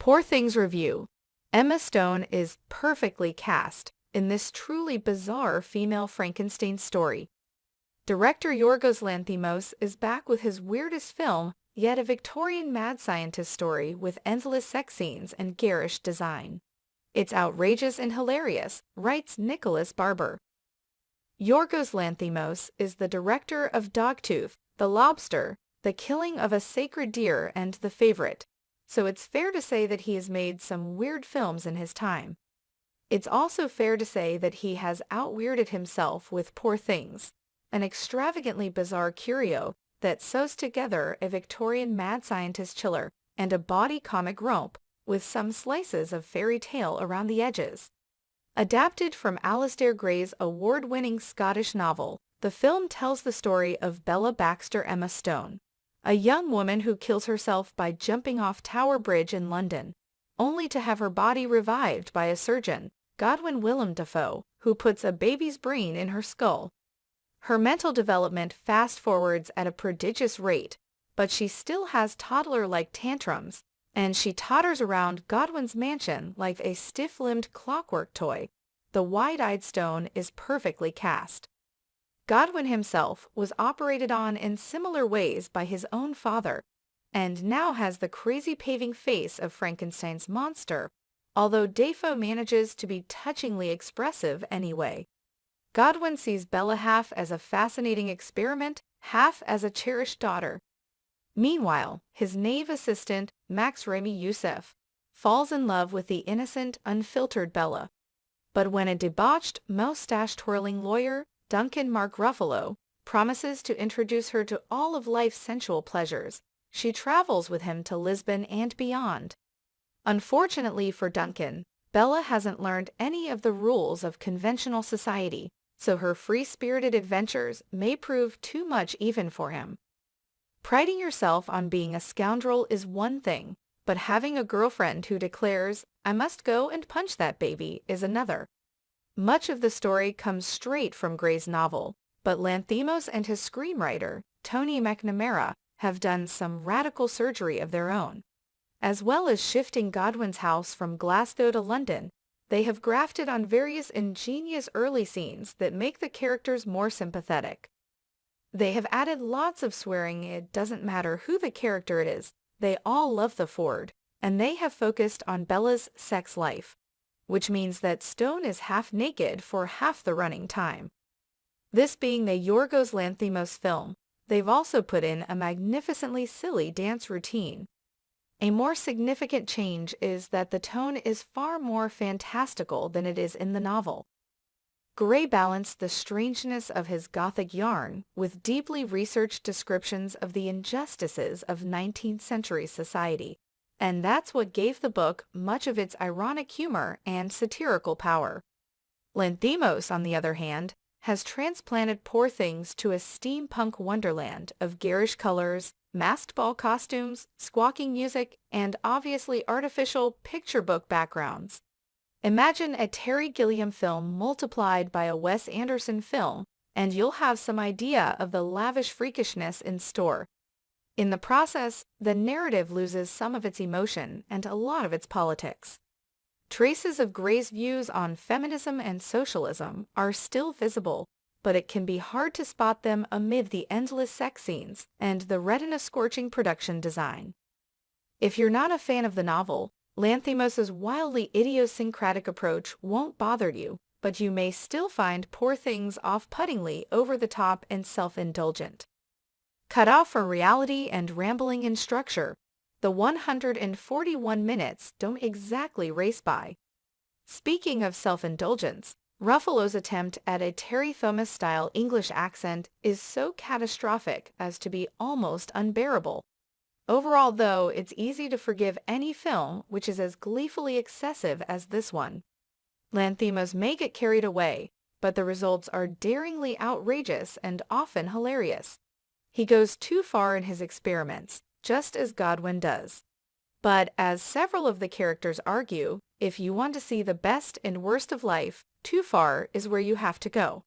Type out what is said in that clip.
Poor Things Review. Emma Stone is perfectly cast in this truly bizarre female Frankenstein story. Director Yorgos Lanthimos is back with his weirdest film, yet a Victorian mad scientist story with endless sex scenes and garish design. It's outrageous and hilarious, writes Nicholas Barber. Yorgos Lanthimos is the director of Dogtooth, The Lobster, The Killing of a Sacred Deer, and The Favorite, so it's fair to say that he has made some weird films in his time. It's also fair to say that he has out-weirded himself with Poor Things, an extravagantly bizarre curio that sews together a Victorian mad scientist chiller and a body comic romp with some slices of fairy tale around the edges. Adapted from Alasdair Gray's award-winning Scottish novel, the film tells the story of Bella Baxter Emma Stone, a young woman who kills herself by jumping off Tower Bridge in London, only to have her body revived by a surgeon, Godwin Willem Dafoe, who puts a baby's brain in her skull. Her mental development fast-forwards at a prodigious rate, but she still has toddler-like tantrums, and she totters around Godwin's mansion like a stiff-limbed clockwork toy. The wide-eyed Stone is perfectly cast. Godwin himself was operated on in similar ways by his own father, and now has the crazy paving face of Frankenstein's monster, although Dafoe manages to be touchingly expressive anyway. Godwin sees Bella half as a fascinating experiment, half as a cherished daughter. Meanwhile, his knave assistant, Max Remy Youssef, falls in love with the innocent, unfiltered Bella. But when a debauched, mustache-twirling lawyer, Duncan Mark Ruffalo, promises to introduce her to all of life's sensual pleasures, she travels with him to Lisbon and beyond. Unfortunately for Duncan, Bella hasn't learned any of the rules of conventional society, so her free-spirited adventures may prove too much even for him. Priding yourself on being a scoundrel is one thing, but having a girlfriend who declares, "I must go and punch that baby," is another. Much of the story comes straight from Gray's novel, but Lanthimos and his screenwriter, Tony McNamara, have done some radical surgery of their own. As well as shifting Godwin's house from Glasgow to London, they have grafted on various ingenious early scenes that make the characters more sympathetic. They have added lots of swearing. It doesn't matter who the character it is, they all love the Ford, and they have focused on Bella's sex life, which means that Stone is half naked for half the running time. This being the Yorgos Lanthimos film, they've also put in a magnificently silly dance routine. A more significant change is that the tone is far more fantastical than it is in the novel. Gray balanced the strangeness of his gothic yarn with deeply researched descriptions of the injustices of 19th century society, and that's what gave the book much of its ironic humor and satirical power. Lanthimos, on the other hand, has transplanted Poor Things to a steampunk wonderland of garish colors, masked ball costumes, squawking music, and obviously artificial picture book backgrounds. Imagine a Terry Gilliam film multiplied by a Wes Anderson film, and you'll have some idea of the lavish freakishness in store. In the process, the narrative loses some of its emotion and a lot of its politics. Traces of Gray's views on feminism and socialism are still visible, but it can be hard to spot them amid the endless sex scenes and the retina-scorching production design. If you're not a fan of the novel, Lanthimos' wildly idiosyncratic approach won't bother you, but you may still find Poor Things off-puttingly over-the-top and self-indulgent. Cut off from reality and rambling in structure, the 141 minutes don't exactly race by. Speaking of self-indulgence, Ruffalo's attempt at a Terry Thomas-style English accent is so catastrophic as to be almost unbearable. Overall, though, it's easy to forgive any film which is as gleefully excessive as this one. Lanthimos may get carried away, but the results are daringly outrageous and often hilarious. He goes too far in his experiments, just as Godwin does. But as several of the characters argue, if you want to see the best and worst of life, too far is where you have to go.